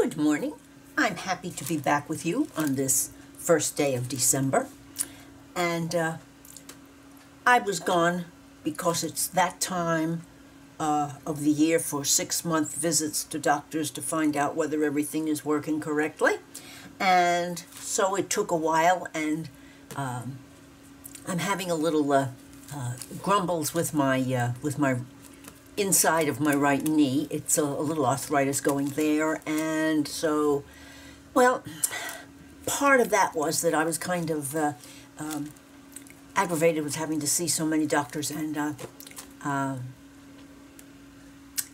Good morning. I'm happy to be back with you on this first day of December. And I was gone because it's that time of the year for 6-month visits to doctors to find out whether everything is working correctly. And so it took a while, and I'm having a little grumbles with my inside of my right knee. It's a little arthritis going there, and so, well, part of that was that I was kind of aggravated with having to see so many doctors and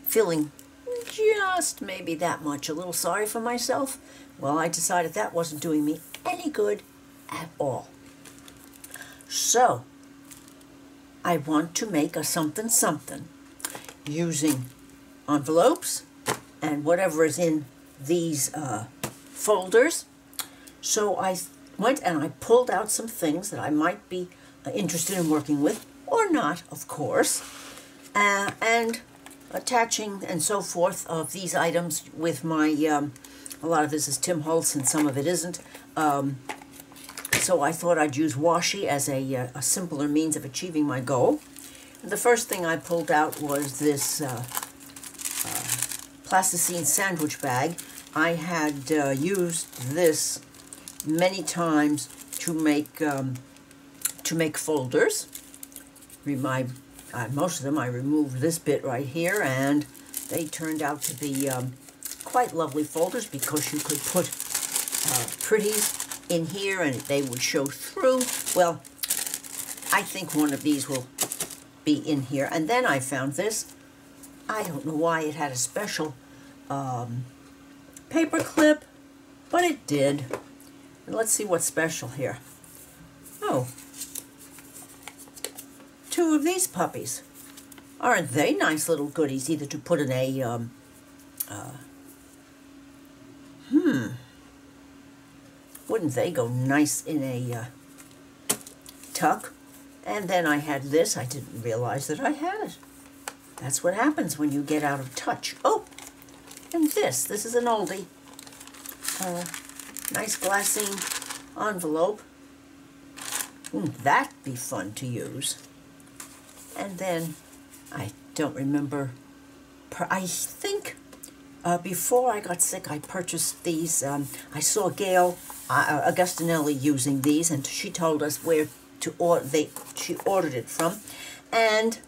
feeling just maybe that much a little sorry for myself. Well, I decided that wasn't doing me any good at all. So I want to make a something using envelopes and whatever is in these folders. So I went and I pulled out some things that I might be interested in working with, or not, of course, and attaching and so forth of these items with my, a lot of this is Tim Holtz and some of it isn't. So I thought I'd use washi as a simpler means of achieving my goal. The first thing I pulled out was this plasticine sandwich bag. I had used this many times to make folders. Most of them I removed this bit right here, and they turned out to be quite lovely folders because you could put pretties in here and they would show through. Well, I think one of these will be in here. And then I found this. I don't know why it had a special paper clip, but it did. And let's see what's special here. Oh, 2 of these puppies. Aren't they nice little goodies, either to put in a wouldn't they go nice in a tuck? And then I had this. I didn't realize that I had it. That's what happens when you get out of touch. Oh, and this is an oldie. Nice glassine envelope. Wouldn't that be fun to use? And then, I don't remember, I think before I got sick I purchased these. I saw Gail Augustinelli using these, and she told us where to she ordered it from. And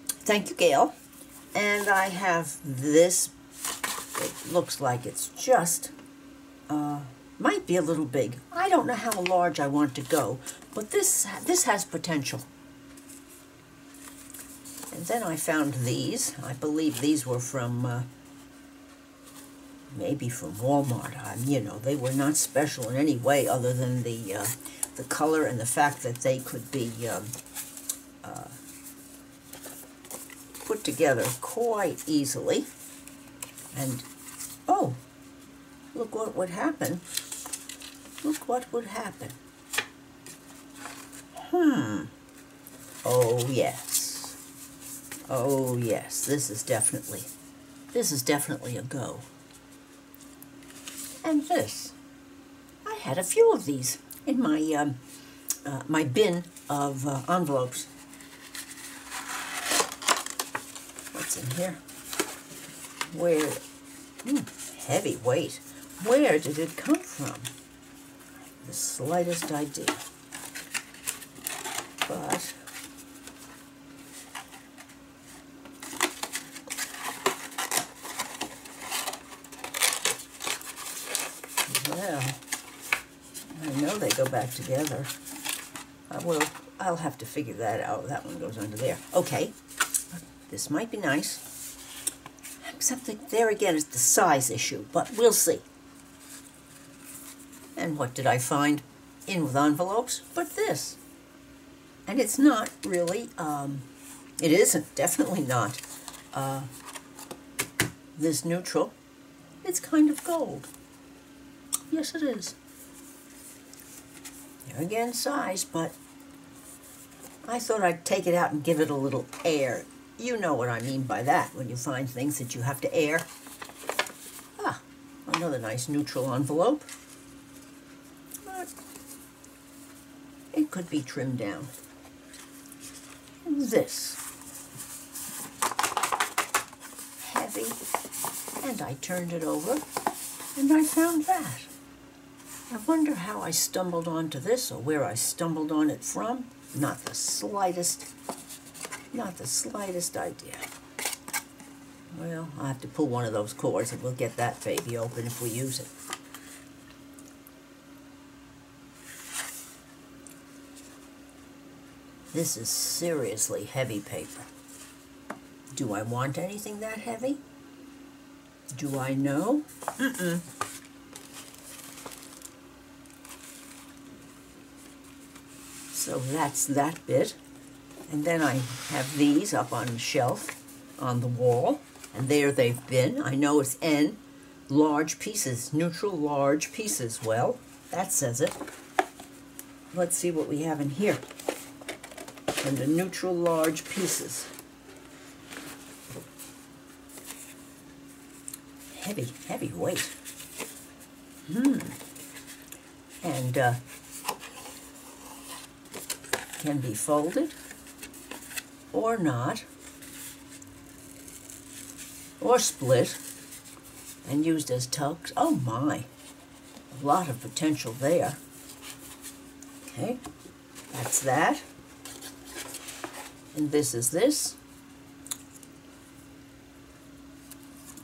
thank you, Gail. And I have this. It looks like it's just might be a little big. I don't know how large I want to go, but this has potential. And then I found these. I believe these were from maybe from Walmart. You know, they were not special in any way other than the color and the fact that they could be put together quite easily. And, oh, look what would happen. Look what would happen. Oh, yes. Oh, yes. This is definitely a go. And this. I had a few of these in my my bin of envelopes. What's in here? Where? Heavy weight. Where did it come from? The slightest idea. But well, I know they go back together. I'll have to figure that out. That one goes under there. Okay, this might be nice. Except that there again is the size issue, but we'll see. And what did I find in with envelopes but this? And it's not really, it isn't, definitely not this neutral. It's kind of gold. Yes, it is. There again, size, but I thought I'd take it out and give it a little air. You know what I mean by that when you find things that you have to air. Another nice neutral envelope. But it could be trimmed down. And this. Heavy. And I turned it over, and I found that. I wonder how I stumbled onto this, or where I stumbled on it from. Not the slightest idea. Well, I'll have to pull one of those cords and we'll get that baby open if we use it. This is seriously heavy paper. Do I want anything that heavy? Do I know? So that's that bit. And then I have these up on the shelf on the wall. And there they've been. I know it's N. Large pieces. Neutral large pieces. Well, that says it. Let's see what we have in here. And the neutral large pieces. Heavy weight. And can be folded or not, or split and used as tucks. Oh my, a lot of potential there. Okay, that's that. And this is this.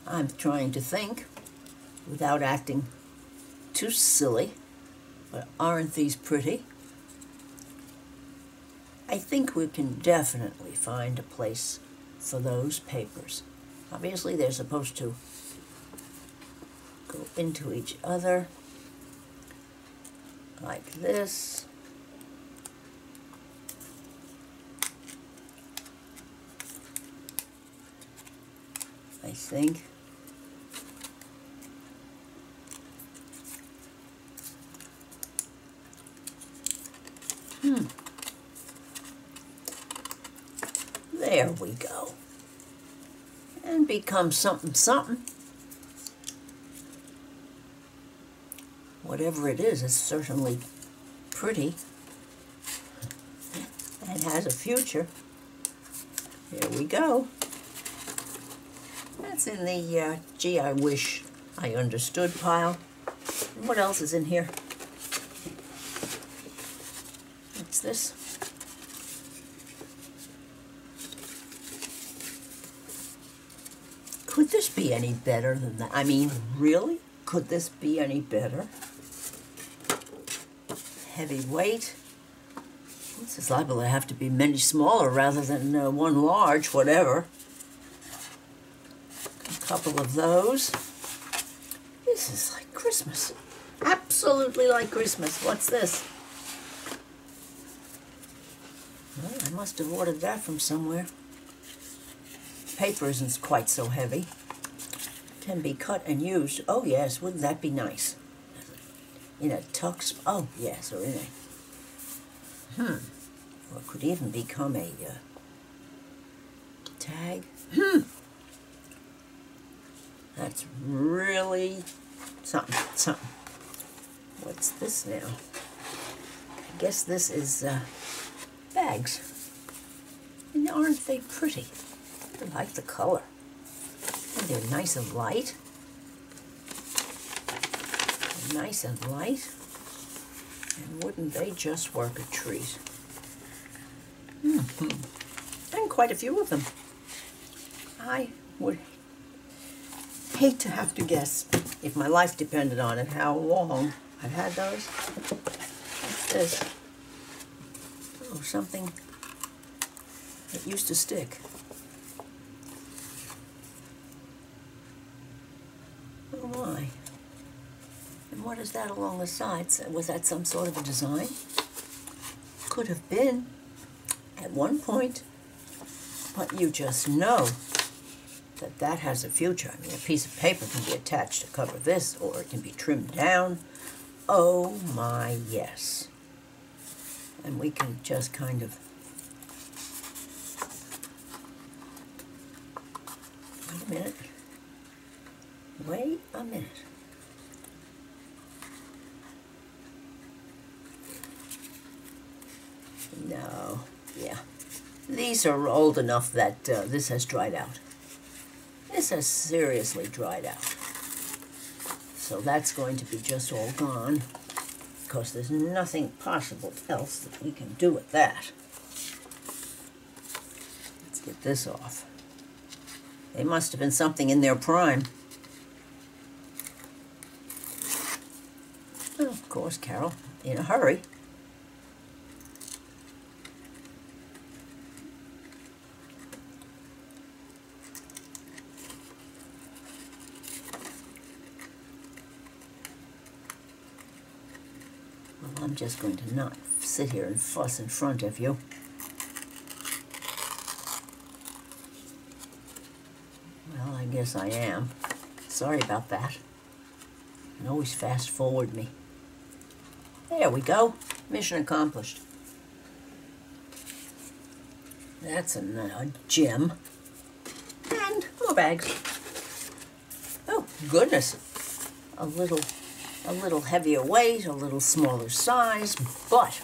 I'm trying to think without acting too silly, but aren't these pretty? I think we can definitely find a place for those papers. Obviously, they're supposed to go into each other like this. I think. There we go. And become something, something. Whatever it is, it's certainly pretty and has a future. There we go. That's in the gee, I wish I understood pile. And what else is in here? What's this? Could this be any better than that? I mean, really? Could this be any better? Heavy weight. This is liable to have to be many smaller rather than one large, whatever. A couple of those. This is like Christmas. Absolutely like Christmas. What's this? Well, I must have ordered that from somewhere. Paper isn't quite so heavy. Can be cut and used. Oh yes, wouldn't that be nice? In a tux. Oh yes, or in a. Or it could even become a tag. That's really something. What's this now? I guess this is bags. And aren't they pretty? I like the color. And they're nice and light. Nice and light. And wouldn't they just work a treat? And quite a few of them. I would hate to have to guess, if my life depended on it, how long I've had those. What's this? Oh, something that used to stick. Oh my. And what is that along the sides? Was that some sort of a design? Could have been at one point, but you just know that that has a future. I mean, a piece of paper can be attached to cover this, or it can be trimmed down. Oh my, yes. And we can just kind of, wait a minute. these are old enough that this has dried out. This has seriously dried out. So that's going to be just all gone, because there's nothing possible else that we can do with that. Let's get this off. They must have been something in their prime. Well, of course, Carol, in a hurry. Well, I'm just going to not sit here and fuss in front of you. Well, I guess I am. Sorry about that. You can always fast forward me. There we go. Mission accomplished. That's a gem. And more bags. Oh, goodness. A little heavier weight, a little smaller size, but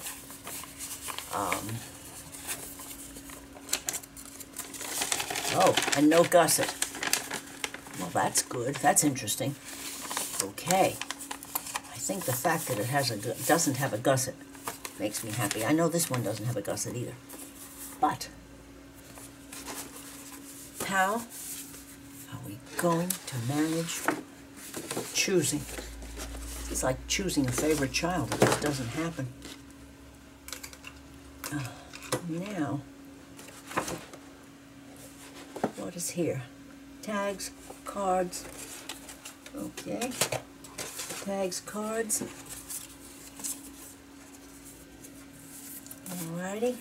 oh, and no gusset. Well, that's good. That's interesting. Okay. I think the fact that it doesn't have a gusset makes me happy. I know this one doesn't have a gusset either. But how are we going to manage choosing? It's like choosing a favorite child. It just doesn't happen. Now, what is here? Tags, cards. Okay. Tags, cards. Alrighty.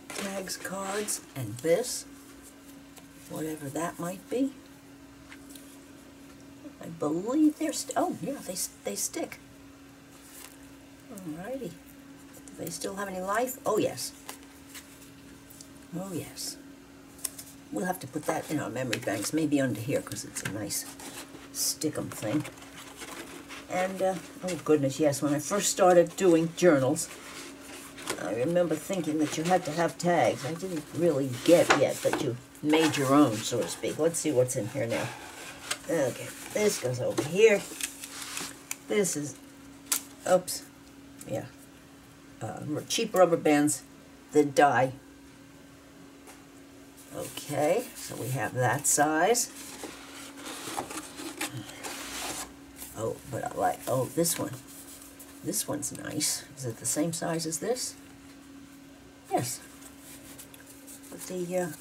Tags, cards, and this. Whatever that might be. I believe they're oh yeah, they stick. Alrighty. Do they still have any life? Oh yes. Oh yes. We'll have to put that in our memory banks, maybe under here, because it's a nice stick-em thing. And oh goodness, yes, when I first started doing journals, I remember thinking that you had to have tags. I didn't really get yet that you made your own, so to speak. Let's see what's in here now. Okay, this goes over here. This is, oops, yeah, cheap rubber bands that die. Okay, so we have that size. Oh, but I like, oh, this one. This one's nice. Is it the same size as this? Yes. But the,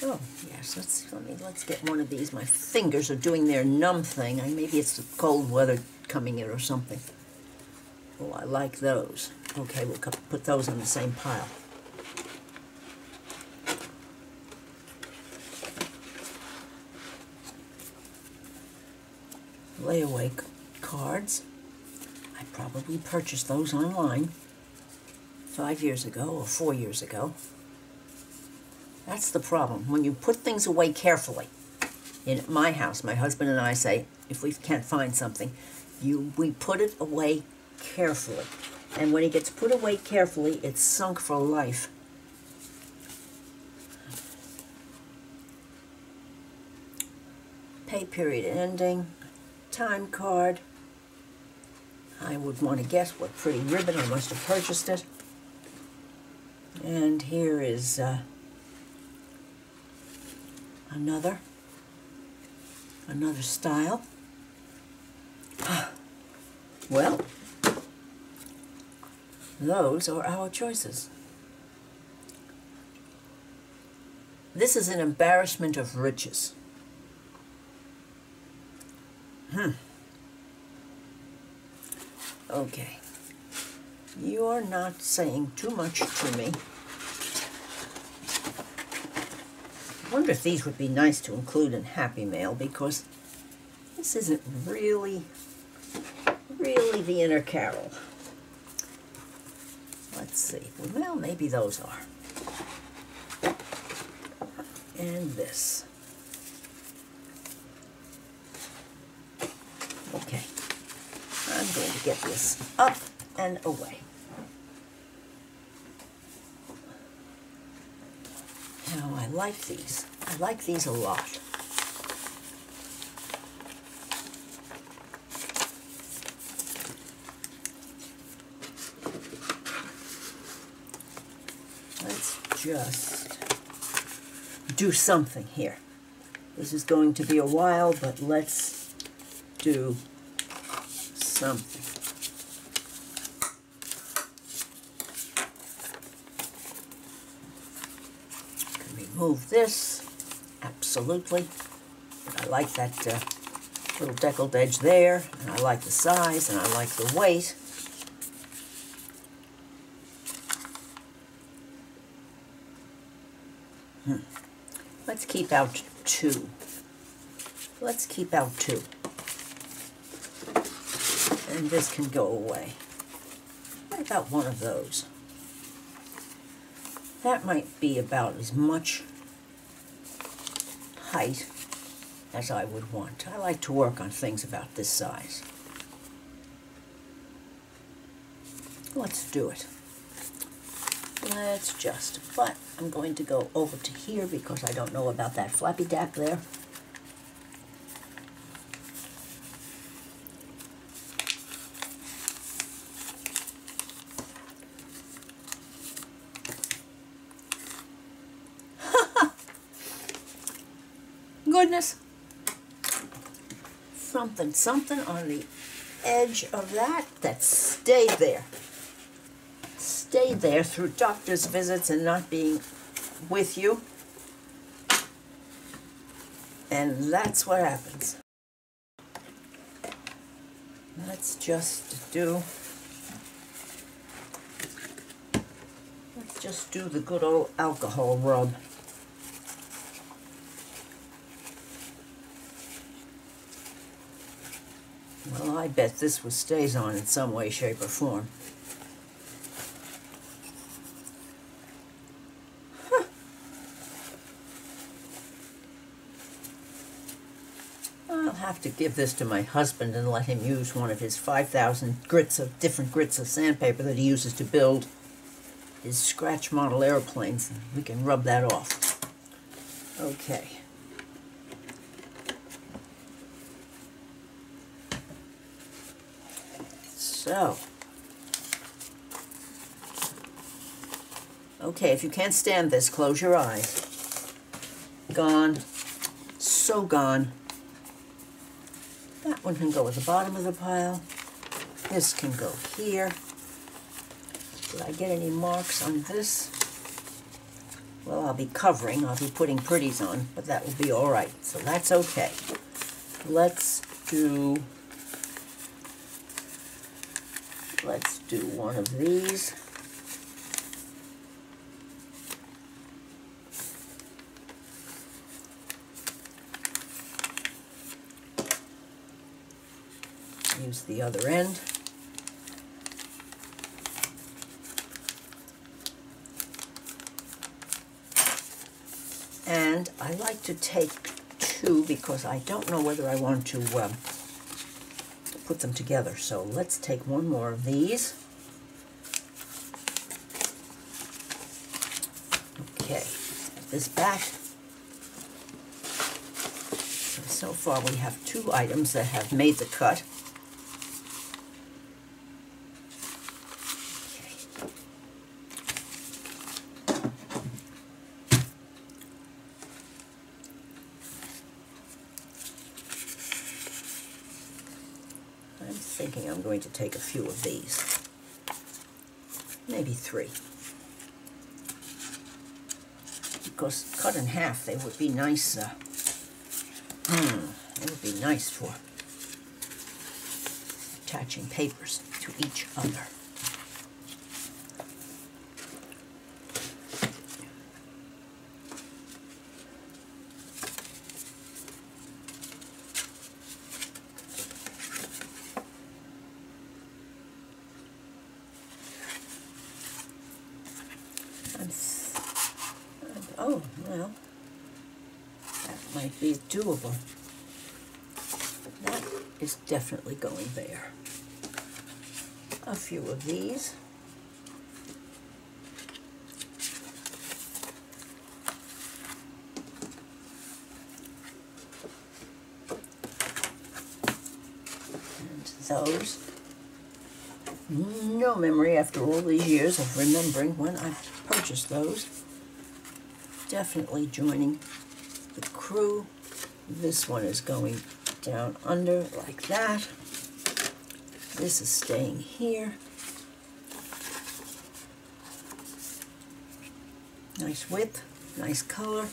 oh, yes, let's get one of these. My fingers are doing their numb thing. Maybe it's the cold weather coming in or something. Oh, I like those. Okay, we'll put those on the same pile. Layaway cards. I probably purchased those online 5 years ago or 4 years ago. That's the problem. When you put things away carefully, in my house, my husband and I say, if we can't find something, we put it away carefully. And when it gets put away carefully, it's sunk for life. Pay period ending, time card. I would want to guess what pretty ribbon. I must have purchased it. And here is another style. Well, those are our choices. This is an embarrassment of riches. Okay. You're not saying too much to me. I wonder if these would be nice to include in Happy Mail, because this isn't really the inner Carol. Let's see. Well, maybe those are. And this. Okay. I'm going to get this up and away. like these. I like these a lot. Let's just do something here. This is going to be a while, but let's do something. Remove this, absolutely. I like that little deckled edge there, and I like the size, and I like the weight. Let's keep out 2. Let's keep out 2. And this can go away. What about one of those? That might be about as much height as I would want. I like to work on things about this size. Let's do it. Let's just, but I'm going to go over to here because I don't know about that flappy dap there. Goodness. Something on the edge of that stayed there. Stayed there through doctor's visits and not being with you. And that's what happens. Let's just do the good old alcohol rub. Well, I bet this one stays on in some way, shape, or form. Huh. I'll have to give this to my husband and let him use one of his 5,000 different grits of sandpaper that he uses to build his scratch model airplanes. We can rub that off. Okay. So, okay, if you can't stand this, close your eyes. Gone. So gone. That one can go at the bottom of the pile. This can go here. Did I get any marks on this? Well, I'll be covering. I'll be putting pretties on, but that will be all right. So that's okay. Let's do one of these. Use the other end. And I like to take 2 because I don't know whether I want to put them together. So let's take one more of these. Okay, put this back. So far we have 2 items that have made the cut. I'm thinking I'm going to take a few of these. Maybe 3. Because cut in half, they would be nice. It would be nice for attaching papers to each other. Oh, well, that might be doable. That is definitely going there. A few of these. those. No memory after all these years of remembering when I purchased those. Definitely joining the crew. This one is going down under like that. This is staying here. Nice width, nice color.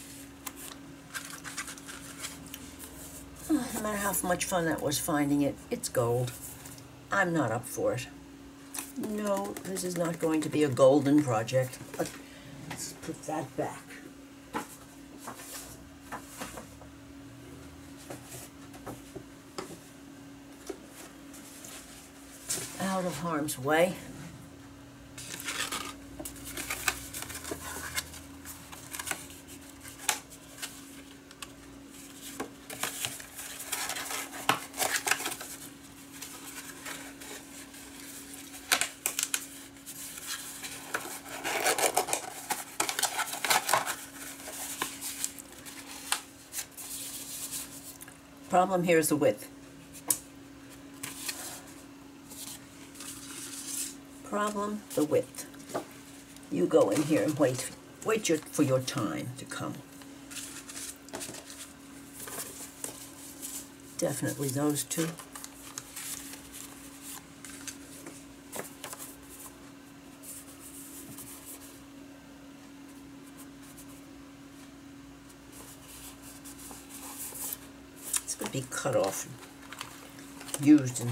No matter how much fun that was finding it, it's gold. I'm not up for it. No, this is not going to be a golden project. But let's put that back. Out of harm's way. Problem here is the width. Problem, the width. You go in here and wait for your time to come. Definitely those two. It's going to be cut off, used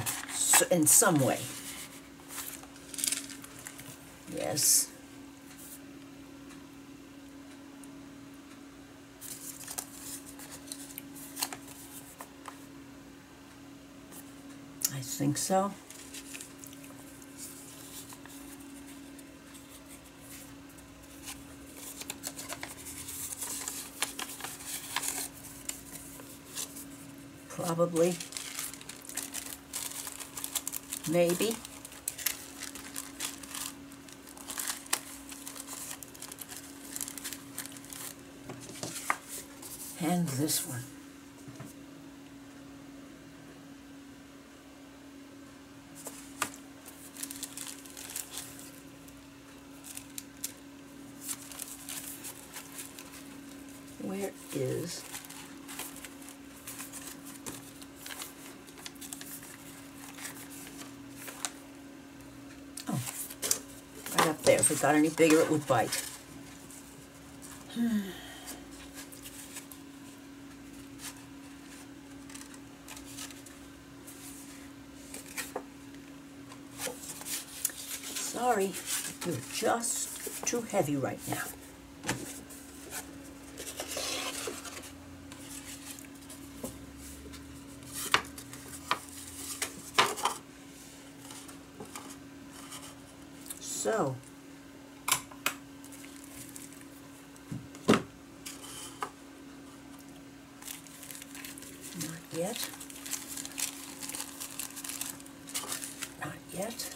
in some way. Yes. I think so. Probably. Maybe. And this one. Where is right up there? If it got any bigger, it would bite. Sorry, you're just too heavy right now. So, not yet. Not yet.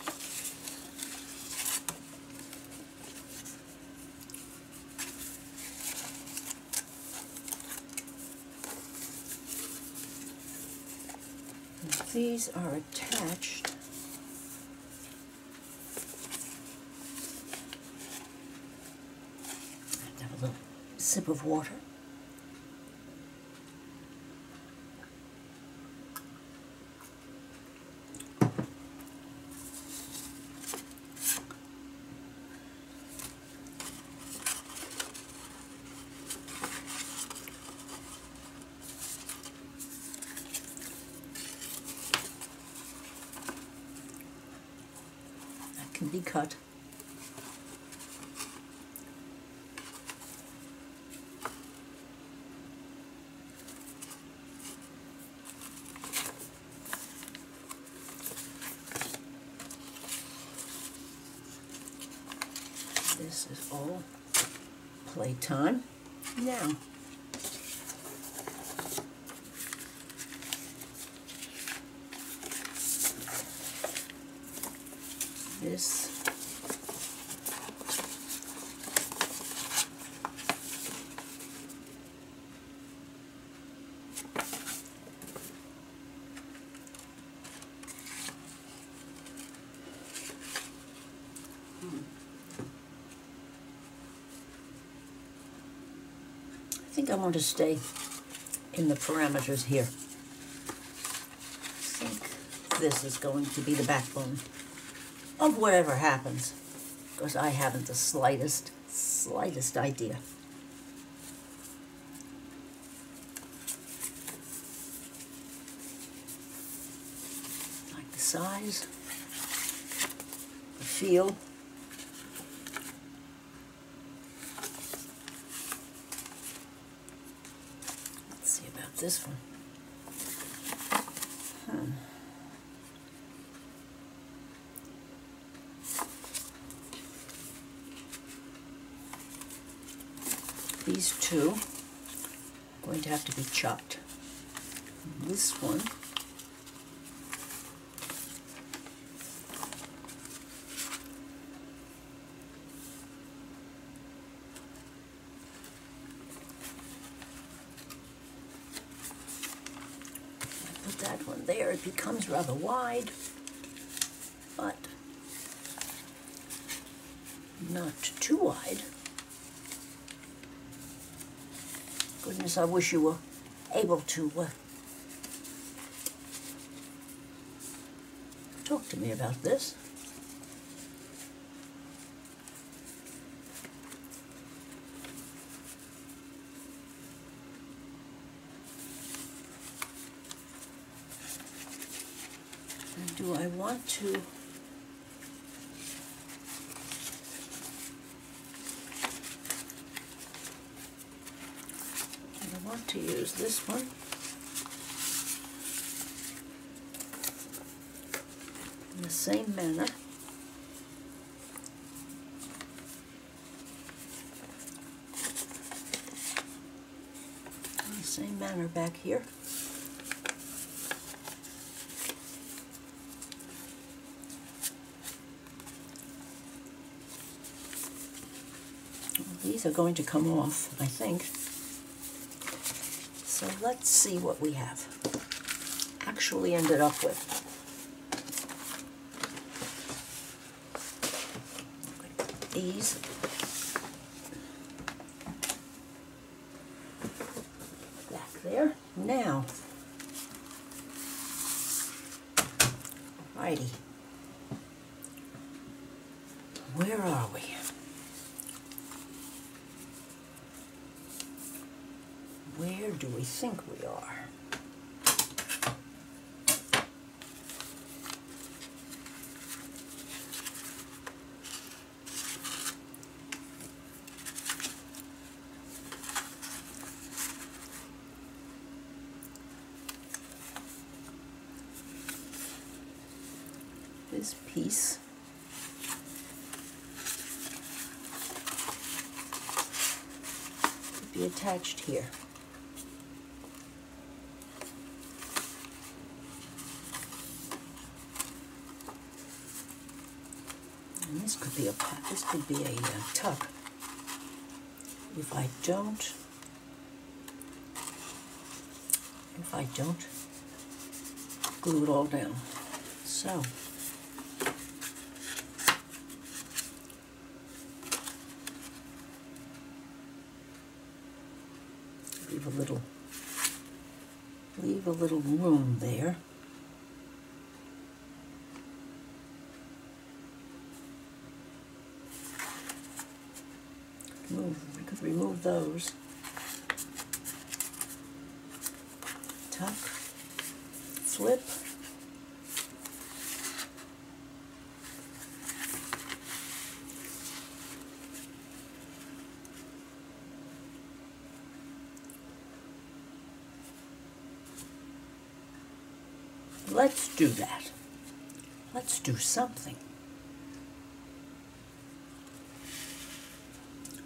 And these are attached. Have a little sip of water. That can be cut. This is all playtime. Now, this think I want to stay in the parameters here. I think this is going to be the backbone of whatever happens, because I haven't the slightest idea. Like the size, the feel. Let's see about this one. These two are going to have to be chopped. This one put that one there, it becomes rather wide, but not too wide. Goodness, I wish you were able to talk to me about this. And do I want to use this one in the same manner. In the same manner back here. Well, these are going to come off, I think. So let's see what we have actually ended up with. These back there. Now, righty, where are we? Where do we think we are? This piece could be attached here. And this could be a tuck. If I don't glue it all down. So leave a little room there. We could remove those. Tuck, flip. Let's do that. Let's do something.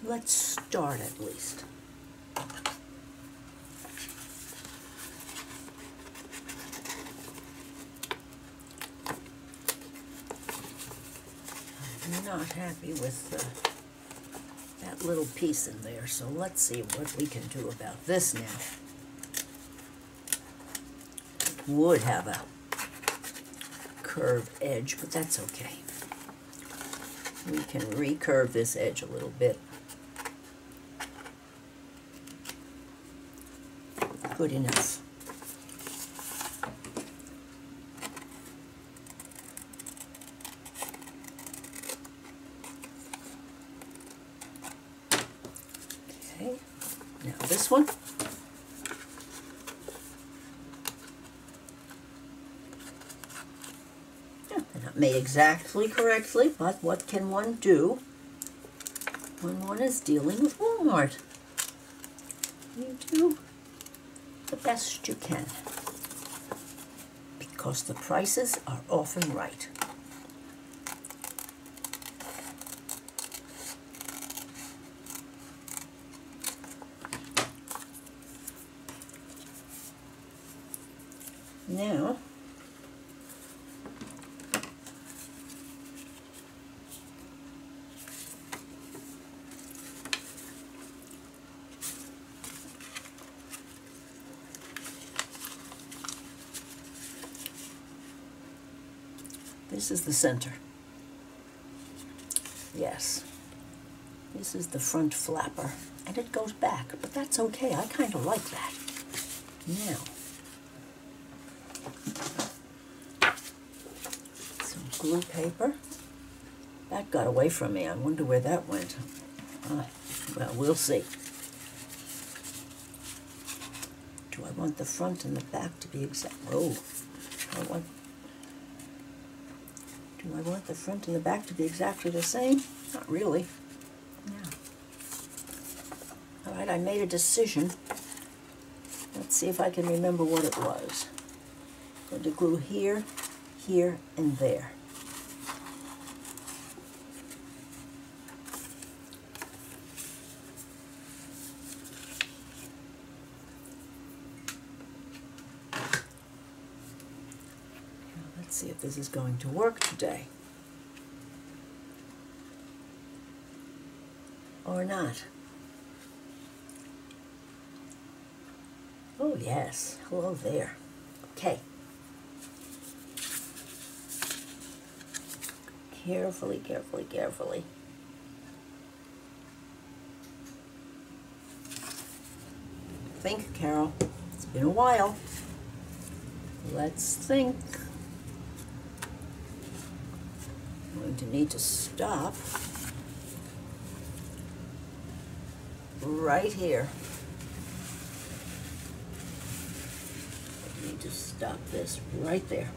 Let's start at least. I'm not happy with that little piece in there, so let's see what we can do about this now. It would have a curved edge, but that's okay. We can recurve this edge a little bit. good enough. Okay, now this one. Yeah, they're not made exactly correctly, but what can one do when one is dealing with Walmart? You do the best you can, because the prices are often right. Now, this is the center. Yes, this is the front flapper, and it goes back, but that's okay. I kind of like that. Now, some glue paper. That got away from me. I wonder where that went. Well, we'll see. Do I want the front and the back to be exact? Oh, do I want the front and the back to be exactly the same? Not really. Yeah. All right, I made a decision. Let's see if I can remember what it was. I'm going to glue here, here, and there. Let's see if this is going to work today. Or not. Oh yes, hello there. Okay. Carefully, carefully, carefully. Think, Carol. It's been a while. Let's think. I'm going to need to stop right here. I need to stop this right there.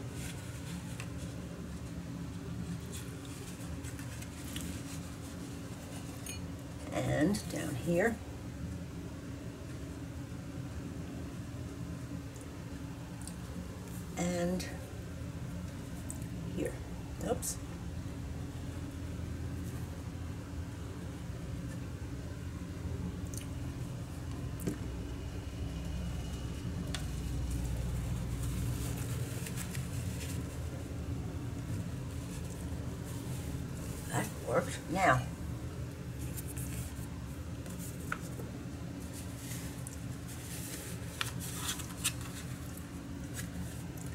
And down here. And here. Oops. That worked. Now,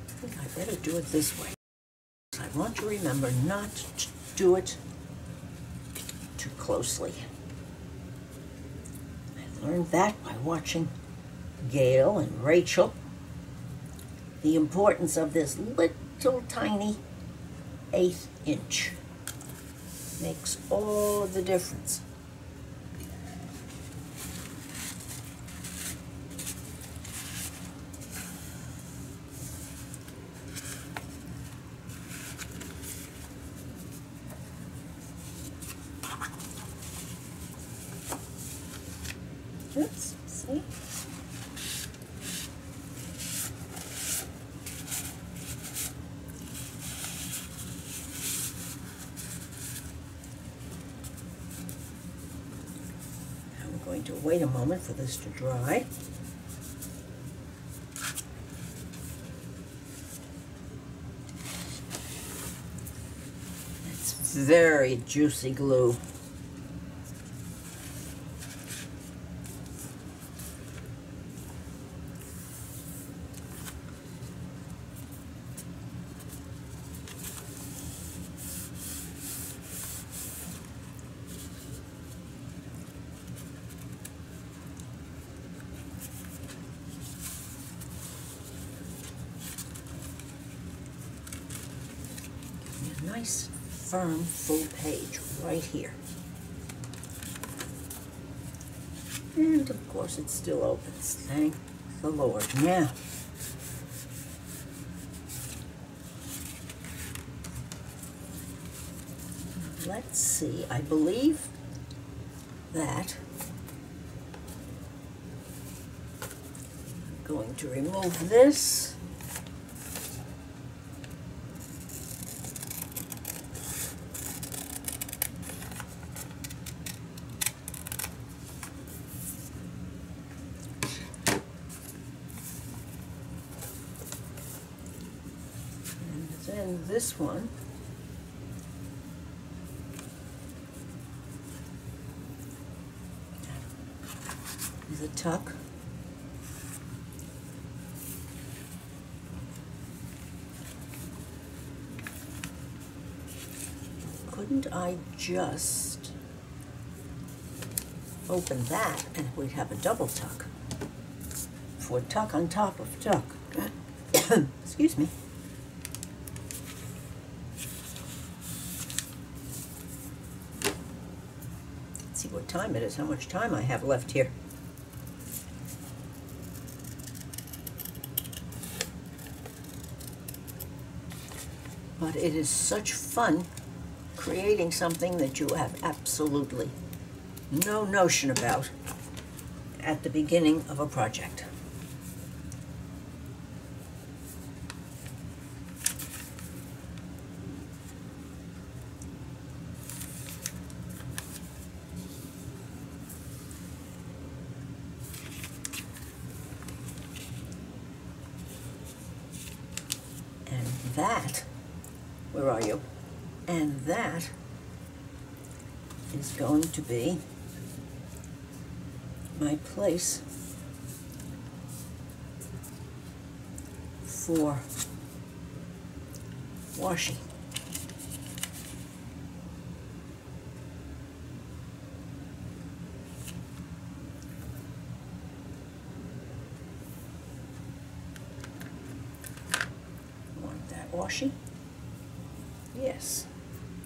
I think I better do it this way. I want to remember not to do it too closely. I learned that by watching Gail and Rachel. The importance of this little tiny 1/8 inch makes all of the difference. Oops, see? I'm going to wait a moment for this to dry. It's very juicy glue. nice, firm, full page right here. And of course it still opens, thank the Lord. Now, let's see, I believe that I'm going to remove this. And then this one is a tuck. Couldn't I just open that and we'd have a double tuck? For tuck on top of tuck. Excuse me. Let's see what time it is, how much time I have left here. But it is such fun creating something that you have absolutely no notion about at the beginning of a project. And that, where are you? And that is going to be my place for washi. Want that washi? Yes.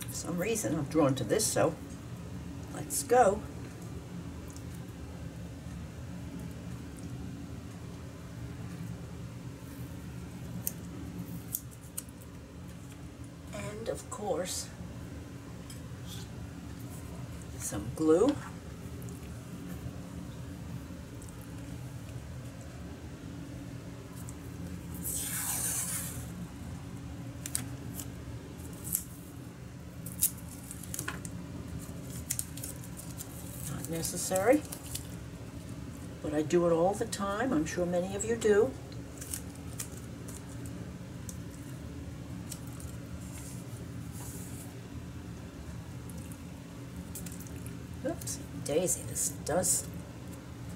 For some reason I'm drawn to this, so let's go. And of course, some glue. Necessary, but I do it all the time. I'm sure many of you do. Oops, daisy, this does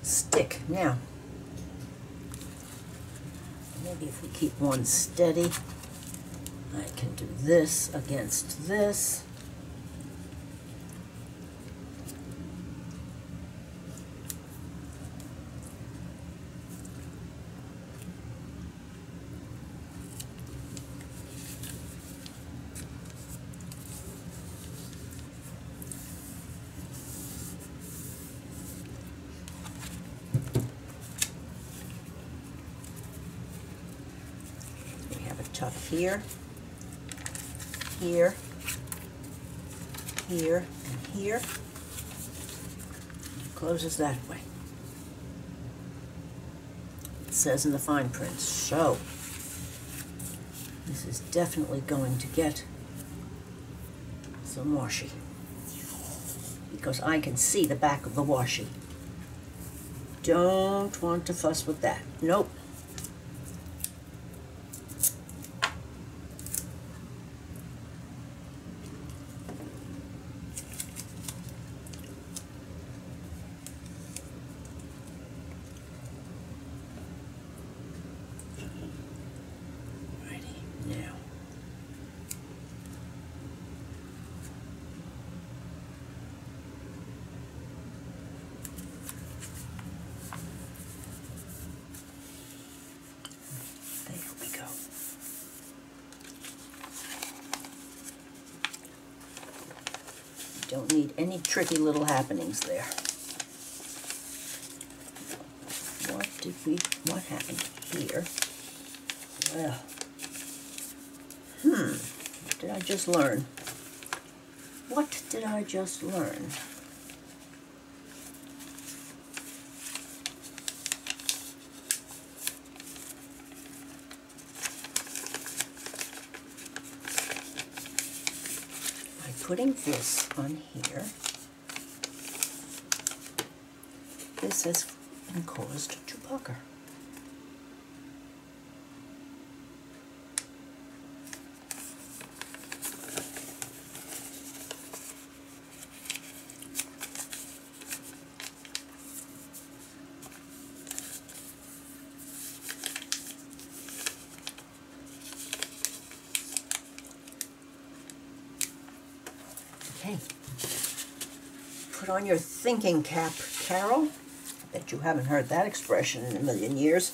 stick. Now, maybe if we keep one steady, I can do this against this. Tuck here, here, here, and here. Closes that way. It says in the fine print. So this is definitely going to get some washi because I can see the back of the washi. Don't want to fuss with that. Nope. Don't need any tricky little happenings there. What happened here? Well, what did I just learn? What did I just learn? By putting this on here, this has been caused to pucker. Okay, put on your thinking cap, Carol. I bet you haven't heard that expression in a million years.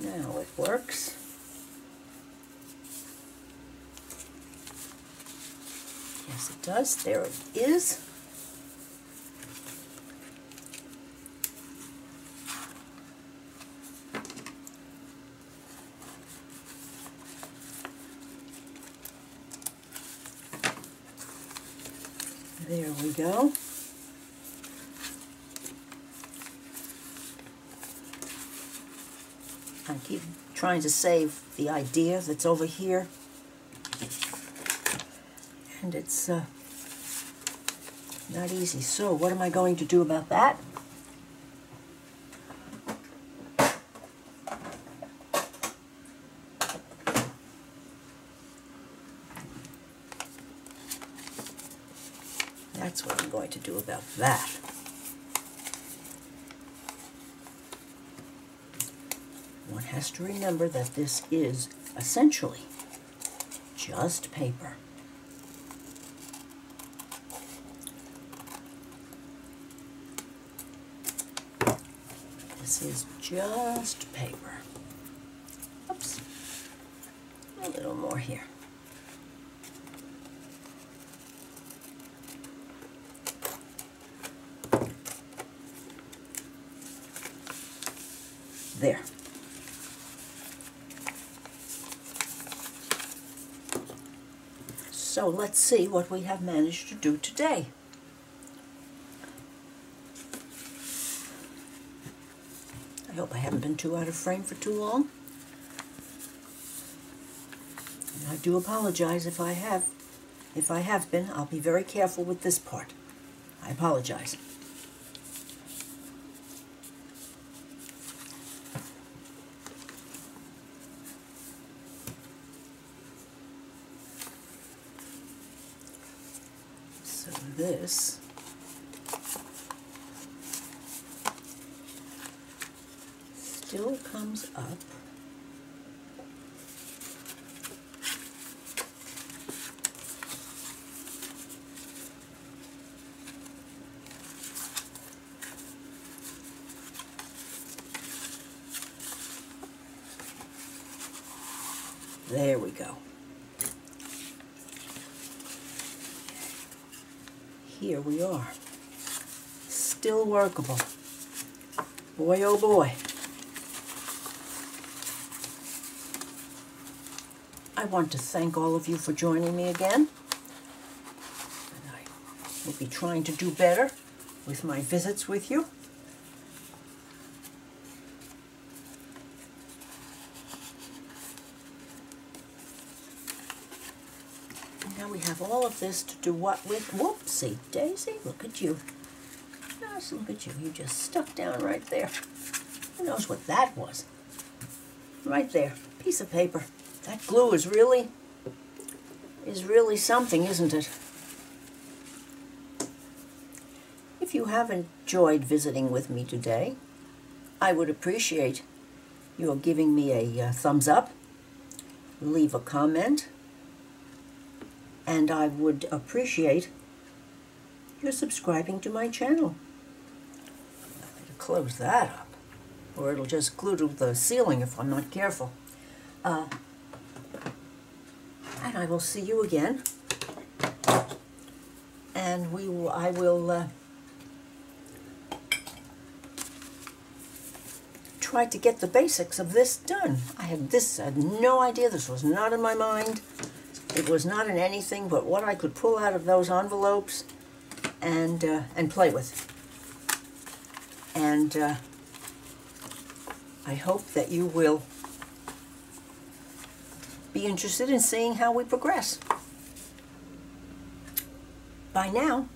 Now it works. Yes, it does. There it is. There we go. I keep trying to save the idea that's over here, and it's not easy. So what am I going to do about that? That's what I'm going to do about that. One has to remember that this is essentially just paper. This is just paper. Oops. A little more here. There. So let's see what we have managed to do today. I hope I haven't been too out of frame for too long. And I do apologize if I have. If I have been, I'll be very careful with this part. I apologize. So this still comes up there we go. Here we are. Still workable. Boy, oh boy. I want to thank all of you for joining me again. And I will be trying to do better with my visits with you. And now we have all of this to do what with? Whoopsie daisy, look at you. Just look at you. You just stuck down right there. Who knows what that was? right there, piece of paper. That glue is really something, isn't it? If you have enjoyed visiting with me today, I would appreciate your giving me a thumbs up, leave a comment, and I would appreciate your subscribing to my channel. I better close that up, or it'll just glue to the ceiling if I'm not careful. And I will see you again, and I will try to get the basics of this done. I had no idea. This was not in my mind. It was not in anything but what I could pull out of those envelopes and play with. And I hope that you will be interested in seeing how we progress. Bye now.